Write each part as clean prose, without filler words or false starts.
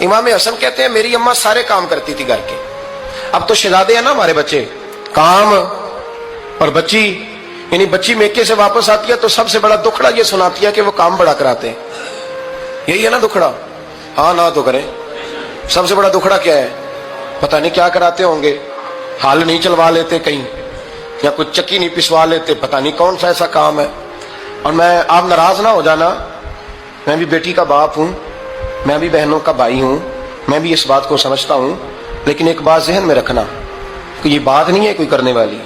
امام حسن کہتے ہیں میری اماں سارے کام کرتی تھی گھر کے. اب تو شہزادے ہیں نا ہمارے بچے, کام اور بچی, یعنی بچی میکے سے واپس آتی ہے تو سب سے بڑا دکھڑا یہ سناتی ہے کہ وہ کام بڑا کراتے ہیں. یہی ہے نا دکھڑا؟ ہاں نہ تو کریں. سب سے بڑا دکھڑا کیا ہے؟ پتہ نہیں کیا کراتے ہوں گے, ہال نہیں چلوا لیتے کہیں, یا کچھ چکی نہیں پسوا لیتے, پتہ نہیں کون سا ایسا کام ہے. اور میں, آپ ناراض نہ ہو جانا, میں بھی بیٹی کا باپ ہوں, میں بھی بہنوں کا بھائی ہوں, میں بھی اس بات کو سمجھتا ہوں, لیکن ایک بات ذہن میں رکھنا کہ یہ بات نہیں ہے کوئی کرنے والی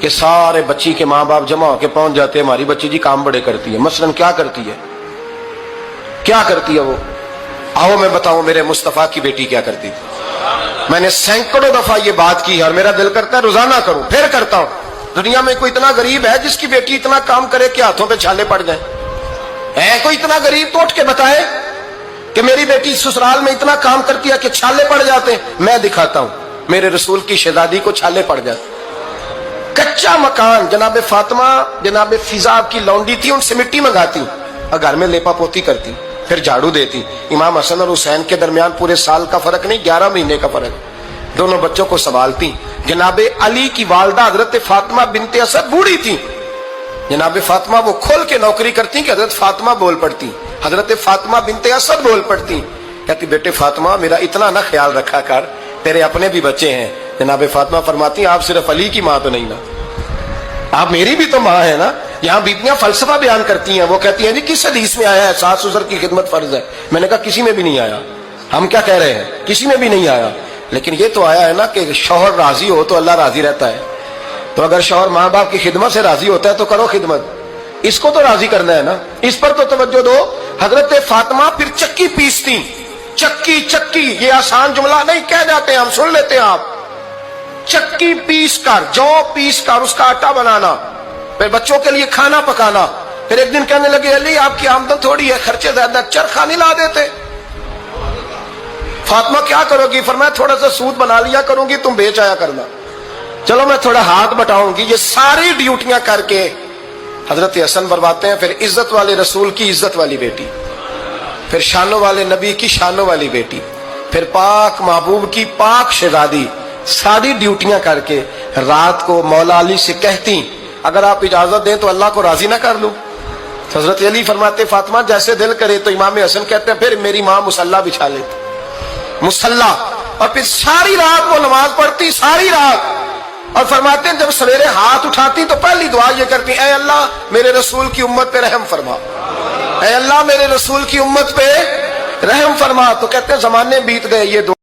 کہ سارے بچی کے ماں باپ جمع ہو کے پہنچ جاتے ہیں ہماری بچی جی کام بڑے کرتی ہے. مثلاً کیا کرتی ہے, کیا کرتی ہے وہ؟ آؤ میں بتاؤں میرے مصطفیٰ کی بیٹی کیا کرتی تھی. میں نے سینکڑوں دفعہ یہ بات کی اور میرا دل کرتا ہے روزانہ کروں, پھر کرتا ہوں. دنیا میں کوئی اتنا غریب ہے جس کی بیٹی اتنا کام کرے کہ ہاتھوں پہ چھالے پڑ جائیں؟ ہے کوئی اتنا غریب تو اٹھ کے بتائے کہ میری بیٹی سسرال میں اتنا کام کرتی ہے کہ چھالے پڑ جاتے ہیں. میں دکھاتا ہوں, میرے رسول کی شہزادی کو چھالے پڑ جاتے. کچا مکان, جناب فاطمہ جناب فضا کی لونڈی تھی, ان سے مٹی منگاتی اور گھر میں لیپا پوتی کرتی, پھر جھاڑو دیتی. امام حسن اور حسین کے درمیان پورے سال کا فرق نہیں, 11 مہینے کا فرق. دونوں بچوں کو سنبھالتی. جناب علی کی والدہ حضرت فاطمہ بنت اسد بوڑھی تھی. جناب فاطمہ وہ کھول کے نوکری کرتی کہ حضرت فاطمہ بول پڑتی, حضرت فاطمہ بنت اسد بول پڑتی. کہتی بیٹے فاطمہ میرا اتنا نہ خیال رکھا کر, تیرے اپنے بھی بچے ہیں. جناب فاطمہ فرماتی آپ صرف علی کی ماں تو نہیں نا, آپ میری بھی تو ماں ہے نا. یہاں بیبیاں فلسفہ بیان کرتی ہیں, وہ کہتی ہیں جی کس حدیث میں آیا ہے ساس سسر کی خدمت فرض ہے؟ میں نے کہا کسی میں بھی نہیں آیا. ہم کیا کہہ رہے ہیں, کسی میں بھی نہیں آیا, لیکن یہ تو آیا ہے نا کہ شوہر راضی ہو تو اللہ راضی رہتا ہے. تو اگر شوہر ماں باپ کی خدمت سے راضی ہوتا ہے تو کرو خدمت, اس کو تو راضی کرنا ہے نا, اس پر تو توجہ دو. حضرت فاطمہ پھر چکی پیستی. چکی چکی یہ آسان جملہ نہیں, کہہ جاتے ہیں ہم, سن لیتے ہیں آپ. چکی پیس کر, جو پیس کر اس کا آٹا بنانا, پھر بچوں کے لیے کھانا پکانا. پھر ایک دن کہنے لگے علی آپ کی آمدن تھوڑی ہے, خرچے زیادہ, چرخا نہیں لا دیتے. فاطمہ کیا کرو گی؟ فرمایا تھوڑا سا سود بنا لیا کروں گی, تم بیچ آیا کرنا. چلو میں تھوڑا ہاتھ بٹاؤں گی. یہ ساری ڈیوٹیاں کر کے حضرت حسن برواتے ہیں. پھر عزت والے رسول کی عزت والی بیٹی, پھر شانوں والے نبی کی شانوں والی بیٹی, پھر پاک محبوب کی پاک شہزادی, ساری ڈیوٹیاں کر کے رات کو مولا علی سے کہتی اگر آپ اجازت دیں تو اللہ کو راضی نہ کر لوں. حضرت علی فرماتے فاطمہ جیسے دل کرے. تو امام حسن کہتے ہیں پھر میری ماں مصلی بچھا لیتی, مصلی, اور پھر ساری رات وہ نماز پڑھتی, ساری رات. اور فرماتے ہیں جب سویرے ہاتھ اٹھاتی تو پہلی دعا یہ کرتی اے اللہ میرے رسول کی امت پہ رحم فرما, اے اللہ میرے رسول کی امت پہ رحم فرما. تو کہتے ہیں زمانے بیت گئے, یہ دعا